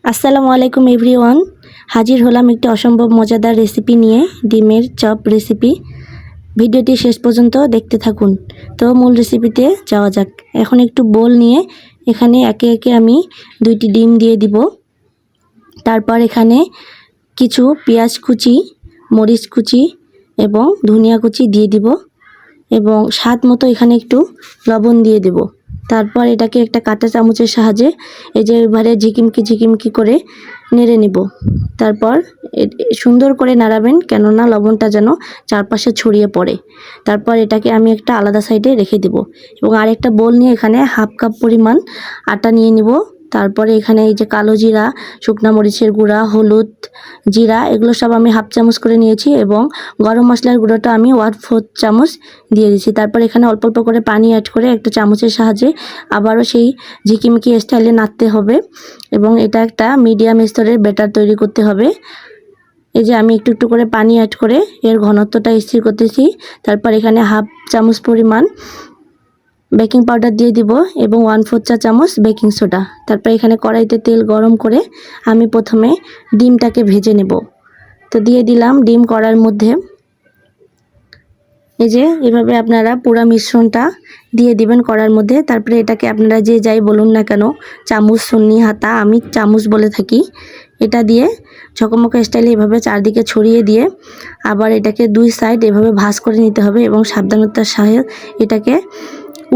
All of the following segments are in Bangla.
আসসালামু আলাইকুম এভরিওয়ান। হাজির হলাম একটি অসম্ভব মজাদার রেসিপি নিয়ে, ডিমের চপ রেসিপি। ভিডিওটি শেষ পর্যন্ত দেখতে থাকুন। তো মূল রেসিপিতে যাওয়া যাক। এখন একটু বোল নিয়ে এখানে একে একে আমি 2টি ডিম দিয়ে দিব। তারপর এখানে কিছু পেঁয়াজ কুচি, মরিচ কুচি এবং ধনিয়া কুচি দিয়ে দিব এবং স্বাদ মতো এখানে একটু লবণ দিয়ে দেব। তারপর এটাকে একটা কাঁটা চামচের সাহায্যে এই যে এবারে ঝিকিমকি করে নেড়ে নিব। তারপর সুন্দর করে নাড়াবেন, কেননা লবণটা যেন চারপাশে ছড়িয়ে পড়ে। তারপর এটাকে আমি একটা আলাদা সাইডে রেখে দেব এবং আরেকটা বোল নিয়ে এখানে হাফ কাপ পরিমাণ আটা নিয়ে নিব। তারপরে এখানে এই যে কালো জিরা, শুকনা মরিচের গুঁড়া, হলুদ, জিরা এগুলো সব আমি হাফ চামচ করে নিয়েছি এবং গরম মশলার গুঁড়োটা আমি 1/4 চামচ দিয়ে দিয়েছি। তারপর এখানে অল্প অল্প করে পানি অ্যাড করে একটা চামচের সাহায্যে আবারও সেই ঝিকিমিকি স্টাইলে নাড়তে হবে এবং এটা একটা মিডিয়াম স্তরের ব্যাটার তৈরি করতে হবে। এই যে আমি একটু একটু করে পানি অ্যাড করে এর ঘনত্বটা স্থির করতেছি। তারপর এখানে হাফ চামচ পরিমাণ বেকিং পাউডার দিয়ে দিব এবং 1/4 চা চামচ বেকিং সোডা। তারপর এখানে কড়াইতে তেল গরম করে আমি প্রথমে ডিমটাকে ভেজে নেব। তো দিয়ে দিলাম ডিম কড়াইয়ের মধ্যে। এই যে এভাবে আপনারা পুরো মিশ্রণটা দিয়ে দিবেন কড়াইয়ের মধ্যে। তারপরে এটাকে আপনারা যে যাই বলুন না কেন, চামচ, সুন্নি, হাতা, আমি চামচ বলে থাকি, এটা দিয়ে ঝকমকা স্টাইলে এভাবে চারদিকে ছড়িয়ে দিয়ে আবার এটাকে 2 সাইড এভাবে ভাঁজ করে নিতে হবে এবং সাবধানতার সাথে এটাকে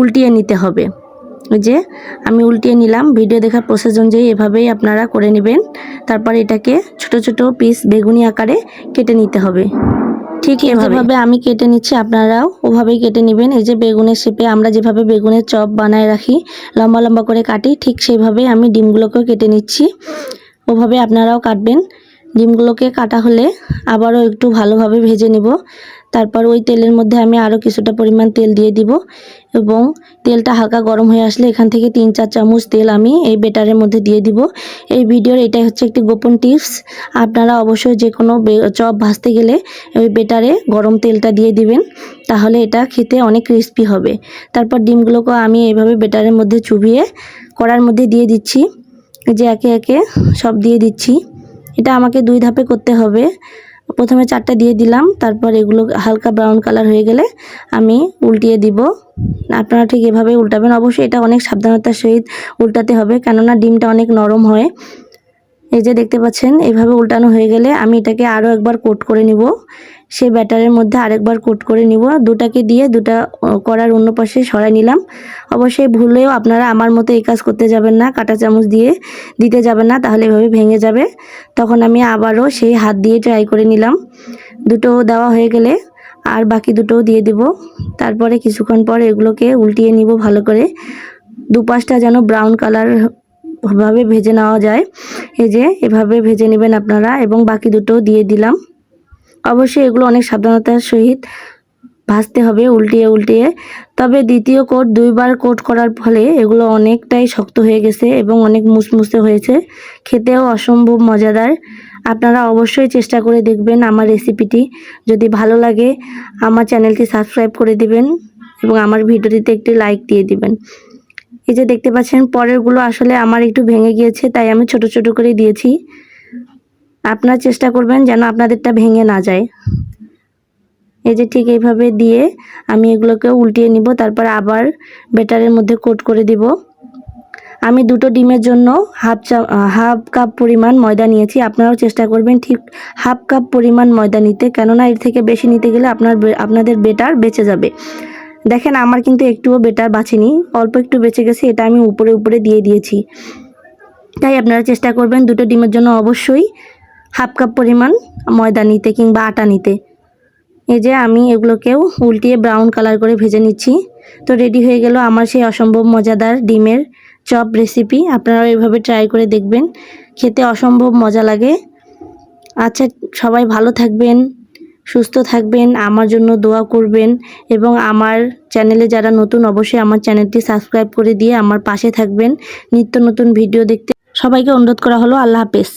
উল্টিয়ে নিতে হবে। এই যে আমি উল্টিয়ে নিলাম। ভিডিও দেখার প্রসেস অনুযায়ী এভাবেই আপনারা করে নেবেন। তারপর এটাকে ছোট ছোট পিস বেগুনি আকারে কেটে নিতে হবে। ঠিক এভাবে আমি কেটে নিচ্ছি, আপনারাও ওভাবেই কেটে নেবেন। এই যে বেগুনের শেপে আমরা যেভাবে বেগুনের চপ বানায় রাখি, লম্বা লম্বা করে কাটি, ঠিক সেইভাবেই আমি ডিমগুলোকেও কেটে নিচ্ছি। ওভাবে আপনারাও কাটবেন। ডিমগুলোকে কাটা হলে আবারও একটু ভালোভাবে ভেজে নিব। তারপর ওই তেলের মধ্যে আমি আরও কিছুটা পরিমাণ তেল দিয়ে দিব এবং তেলটা হালকা গরম হয়ে আসলে এখান থেকে 3-4 চামচ তেল আমি এই বেটারের মধ্যে দিয়ে দিব। এই ভিডিওর এটাই হচ্ছে একটি গোপন টিপস। আপনারা অবশ্যই যে কোনো চপ ভাজতে গেলে ওই বেটারে গরম তেলটা দিয়ে দিবেন, তাহলে এটা খেতে অনেক ক্রিস্পি হবে। তারপর ডিমগুলোকে আমি এইভাবে বেটারের মধ্যে চুবিয়ে কড়ার মধ্যে দিয়ে দিচ্ছি। যে একে একে সব দিয়ে দিচ্ছি। এটা আমাকে 2 ধাপে করতে হবে। প্রথমে 4টা দিয়ে দিলাম, তারপর এগুলো হালকা ব্রাউন কালার হয়ে গেলে আমি উল্টিয়ে দিব। আপনারা ঠিক এভাবে উল্টাবেন। অবশ্যই এটা অনেক সাবধানতার সহিত উল্টাতে হবে, কেননা ডিমটা অনেক নরম হয়। এই যে দেখতে পাচ্ছেন, এইভাবে উল্টানো হয়ে গেলে আমি এটাকে আরও একবার কোট করে নিব। সেই ব্যাটারের মধ্যে আরেকবার কোট করে নিব। দুটাকে দিয়ে দুটা কড়ার অন্য পাশে সরাই নিলাম। অবশ্যই ভুলেও আপনারা আমার মতো এই কাজ করতে যাবেন না, কাঁটা চামচ দিয়ে দিতে যাবেন না, তাহলে এভাবে ভেঙে যাবে। তখন আমি আবারও সেই হাত দিয়ে ট্রাই করে নিলাম। দুটো দেওয়া হয়ে গেলে আর বাকি দুটোও দিয়ে দেব। তারপরে কিছুক্ষণ পর এগুলোকে উল্টিয়ে নিব ভালো করে, দুপাশটা যেন ব্রাউন কালার ভাবে ভেজে নেওয়া যায়। এই যে এভাবে ভেজে নেবেন আপনারা এবং বাকি দুটোও দিয়ে দিলাম। অবশ্যই এগুলো অনেক সাবধানতার সহিত ভাজতে হবে, উল্টিয়ে উল্টিয়ে। তবে দ্বিতীয় কোট 2বার কোট করার ফলে এগুলো অনেকটাই শক্ত হয়ে গেছে এবং অনেক মুসমুসে হয়েছে, খেতেও অসম্ভব মজাদার। আপনারা অবশ্যই চেষ্টা করে দেখবেন আমার রেসিপিটি। যদি ভালো লাগে আমার চ্যানেলটি সাবস্ক্রাইব করে দিবেন এবং আমার ভিডিওটিতে একটি লাইক দিয়ে দিবেন। এই যে দেখতে পাচ্ছেন, পরেরগুলো আসলে আমার একটু ভেঙে গিয়েছে, তাই আমি ছোট ছোট করে দিয়েছি। আপনারা চেষ্টা করবেন যেন আপনাদেরটা ভেঙে না যায়। এই যে ঠিক এইভাবে দিয়ে আমি এগুলোকে উল্টিয়ে নিব। তারপর আবার ব্যাটারের মধ্যে কোট করে দিব। আমি 2টো ডিমের জন্য হাফ কাপ পরিমাণ ময়দা নিয়েছি। আপনারাও চেষ্টা করবেন ঠিক হাফ কাপ পরিমাণ ময়দা নিতে, কেননা এর থেকে বেশি নিতে গেলে আপনাদের বেটার বেঁচে যাবে। দেখেন, আমার কিন্তু একটুও বেটার বাঁচেনি, অল্প একটু বেঁচে গেছে, এটা আমি উপরে উপরে দিয়ে দিয়েছি। তাই আপনারা চেষ্টা করবেন 2টো ডিমের জন্য অবশ্যই হাফ কাপ পরিমাণ ময়দা নিতে কিংবা আটা নিতে। এই যে আমি এগুলোকেও উল্টিয়ে ব্রাউন কালার করে ভেজে নিচ্ছি। তো রেডি হয়ে গেল আমার সেই অসম্ভব মজাদার ডিমের চপ রেসিপি। আপনারাও এভাবে ট্রাই করে দেখবেন, খেতে অসম্ভব মজা লাগে। আচ্ছা, সবাই ভালো থাকবেন, সুস্থ থাকবেন, আমার জন্য দোয়া করবেন এবং আমার চ্যানেলে যারা নতুন অবশ্যই আমার চ্যানেলটি সাবস্ক্রাইব করে দিয়ে আমার পাশে থাকবেন নিত্য নতুন ভিডিও দেখতে। সবাইকে অনুরোধ করা হলো। আল্লাহ হাফেজ।